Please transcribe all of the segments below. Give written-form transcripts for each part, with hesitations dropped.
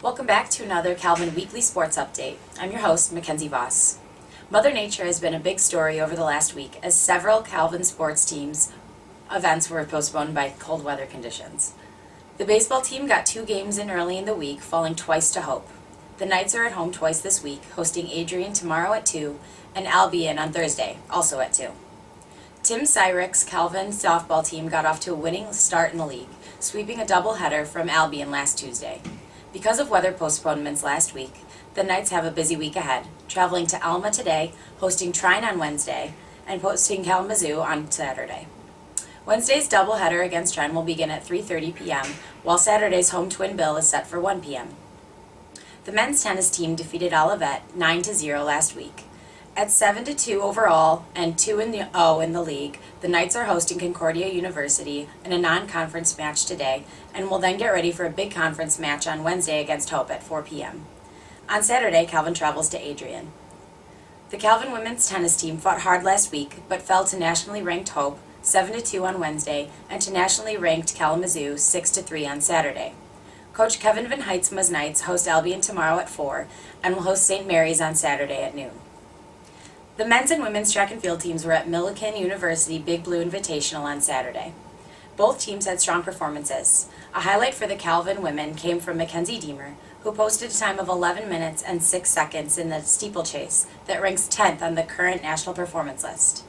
Welcome back to another Calvin Weekly Sports Update. I'm your host, Mackenzie Voss. Mother Nature has been a big story over the last week as several Calvin sports teams' events were postponed by cold weather conditions. The baseball team got 2 games in early in the week, falling twice to Hope. The Knights are at home twice this week, hosting Adrian tomorrow at 2 and Albion on Thursday, also at 2. Tim Cyric's Calvin softball team got off to a winning start in the league, sweeping a doubleheader from Albion last Tuesday. Because of weather postponements last week, the Knights have a busy week ahead, traveling to Alma today, hosting Trine on Wednesday, and hosting Kalamazoo on Saturday. Wednesday's doubleheader against Trine will begin at 3:30 p.m., while Saturday's home twin bill is set for 1 p.m. The men's tennis team defeated Olivet 9-0 last week. At 7-2 overall and 2-0 in the league, the Knights are hosting Concordia University in a non-conference match today and will then get ready for a big conference match on Wednesday against Hope at 4 p.m. On Saturday, Calvin travels to Adrian. The Calvin women's tennis team fought hard last week but fell to nationally ranked Hope 7-2 on Wednesday and to nationally ranked Kalamazoo 6-3 on Saturday. Coach Kevin Van Heitzma's Knights host Albion tomorrow at 4 and will host St. Mary's on Saturday at noon. The men's and women's track and field teams were at Millikan University Big Blue Invitational on Saturday. Both teams had strong performances. A highlight for the Calvin women came from Mackenzie Deemer, who posted a time of 11 minutes and 6 seconds in the steeplechase that ranks 10th on the current national performance list.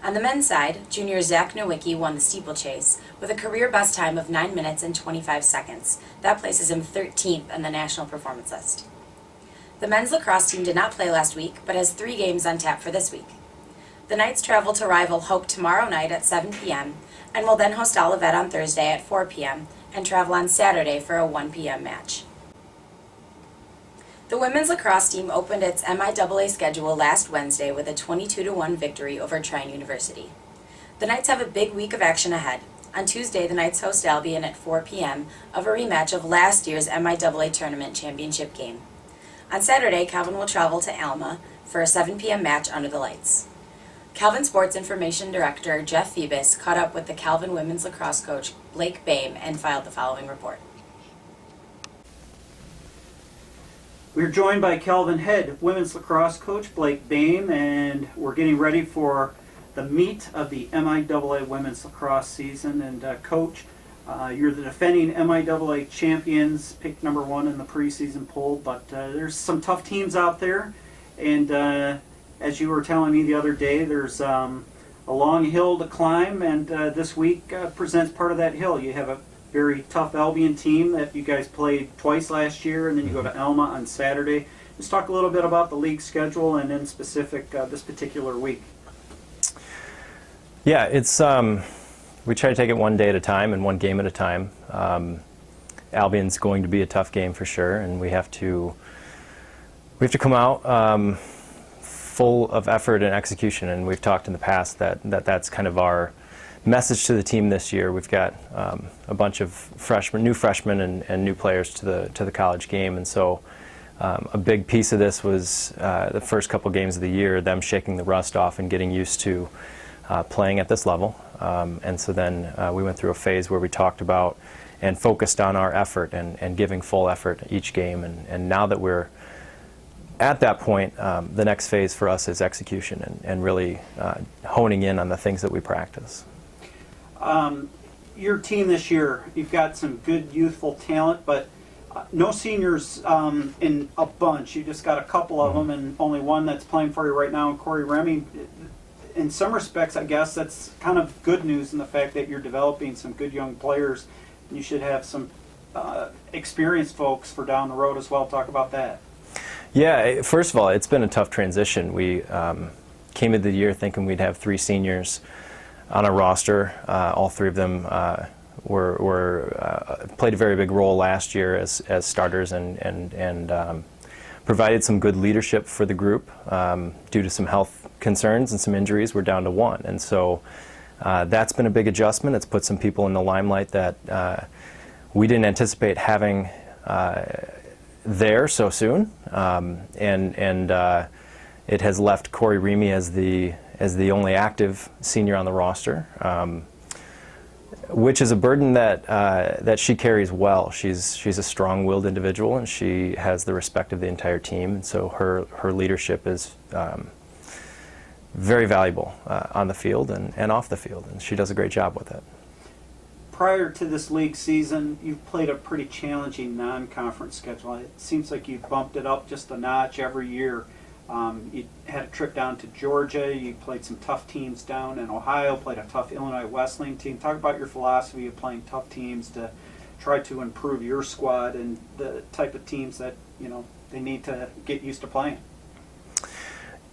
On the men's side, junior Zach Nowicki won the steeplechase with a career best time of 9 minutes and 25 seconds. That places him 13th on the national performance list. The men's lacrosse team did not play last week, but has 3 games on tap for this week. The Knights travel to rival Hope tomorrow night at 7 p.m. and will then host Olivet on Thursday at 4 p.m. and travel on Saturday for a 1 p.m. match. The women's lacrosse team opened its MIAA schedule last Wednesday with a 22-1 victory over Trine University. The Knights have a big week of action ahead. On Tuesday, the Knights host Albion at 4 p.m. of a rematch of last year's MIAA tournament championship game. On Saturday, Calvin will travel to Alma for a 7 p.m. match under the lights. Calvin Sports Information Director Jeff Phoebus caught up with the Calvin women's lacrosse coach Blake Boehm and filed the following report. We're joined by Calvin head women's lacrosse coach Blake Boehm, and we're getting ready for the meat of the MIAA women's lacrosse season. And Coach, you're the defending MIAA champions, picked number 1 in the preseason poll, but there's some tough teams out there, and as you were telling me the other day, there's a long hill to climb, and this week presents part of that hill. You have a very tough Albion team that you guys played twice last year, and then you go to Alma on Saturday. Just talk a little bit about the league schedule and in specific this particular week. Yeah, it's we try to take it one day at a time and one game at a time. Albion's going to be a tough game for sure, and we have to come out full of effort and execution. And we've talked in the past that's kind of our message to the team this year. We've got a bunch of new freshmen and new players to the college game, and so a big piece of this was the first couple games of the year, them shaking the rust off and getting used to playing at this level. And so then we went through a phase where we talked about and focused on our effort and giving full effort each game. And now that we're at that point, the next phase for us is execution and really honing in on the things that we practice. Your team this year, you've got some good youthful talent, but no seniors in a bunch. You just got a couple of them, and only one that's playing for you right now, Corey Remy. In some respects, I guess that's kind of good news in the fact that you're developing some good young players. You should have some experienced folks for down the road as well. Talk about that. Yeah, first of all, it's been a tough transition. We came into the year thinking we'd have 3 seniors on our roster. All 3 of them played a very big role last year as starters and provided some good leadership for the group. Due to some health concerns and some injuries, we're down to 1. And so that's been a big adjustment. It's put some people in the limelight that we didn't anticipate having there so soon. And it has left Corey Remy as the only active senior on the roster. which is a burden that she carries well. She's a strong-willed individual, and she has the respect of the entire team. And so her leadership is very valuable on the field and off the field, and she does a great job with it. Prior to this league season, you've played a pretty challenging non-conference schedule. It seems like you've bumped it up just a notch every year. You had a trip down to Georgia. You played some tough teams down in Ohio, played a tough Illinois Wesleyan team. Talk about your philosophy of playing tough teams to try to improve your squad and the type of teams that, they need to get used to playing.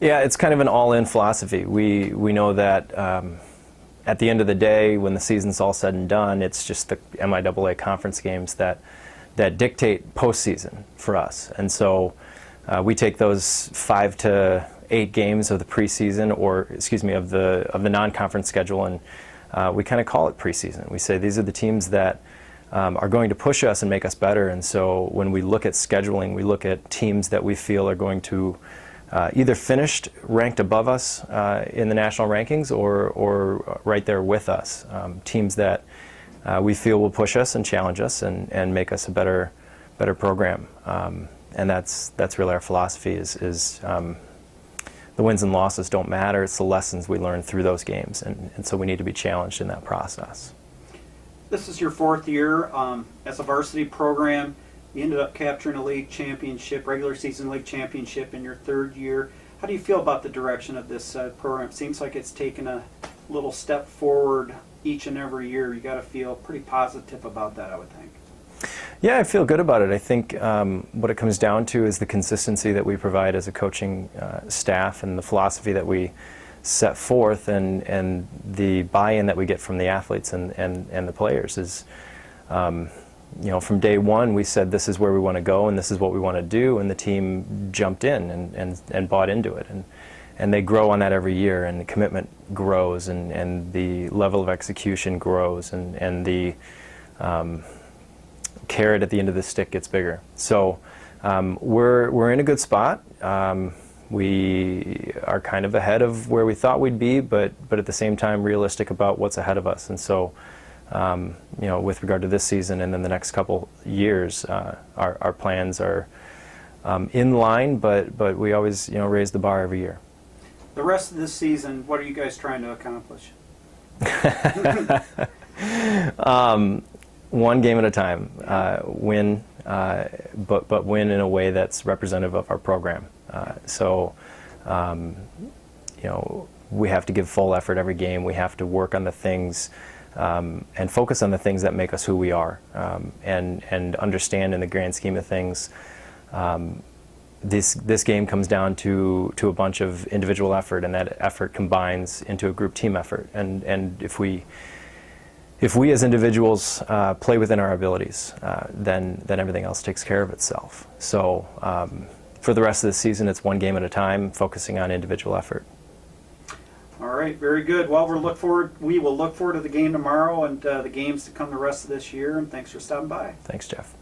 Yeah, it's kind of an all-in philosophy. We know that at the end of the day, when the season's all said and done, it's just the MIAA conference games that dictate postseason for us. And so we take those 5 to 8 games of the preseason, of the non-conference schedule, and we kind of call it preseason. We say these are the teams that are going to push us and make us better. And so when we look at scheduling, we look at teams that we feel are going to either finished ranked above us in the national rankings or right there with us. Teams that we feel will push us and challenge us and make us a better program. And that's really our philosophy is the wins and losses don't matter. It's the lessons we learn through those games. And so we need to be challenged in that process. This is your 4th year as a varsity program. You ended up capturing a league championship, regular season league championship in your 3rd year. How do you feel about the direction of this program? It seems like it's taken a little step forward each and every year. You got to feel pretty positive about that, I would think. Yeah, I feel good about it. I think what it comes down to is the consistency that we provide as a coaching staff and the philosophy that we set forth and the buy-in that we get from the athletes and the players is from day one we said this is where we want to go and this is what we want to do, and the team jumped in and bought into it, and they grow on that every year, and the commitment grows and the level of execution grows and the carrot at the end of the stick gets bigger. So we're in a good spot. We are kind of ahead of where we thought we'd be, but at the same time realistic about what's ahead of us. And so, with regard to this season and then the next couple years, our plans are in line, but we always raise the bar every year. The rest of this season, what are you guys trying to accomplish? One game at a time. Win, but win in a way that's representative of our program. We have to give full effort every game. We have to work on the things and focus on the things that make us who we are, and understand in the grand scheme of things, this game comes down to a bunch of individual effort, and that effort combines into a group team effort. And if we as individuals play within our abilities, then everything else takes care of itself. So for the rest of the season, it's one game at a time, focusing on individual effort. All right, very good. Well, we will look forward to the game tomorrow and the games to come the rest of this year, and thanks for stopping by. Thanks, Jeff.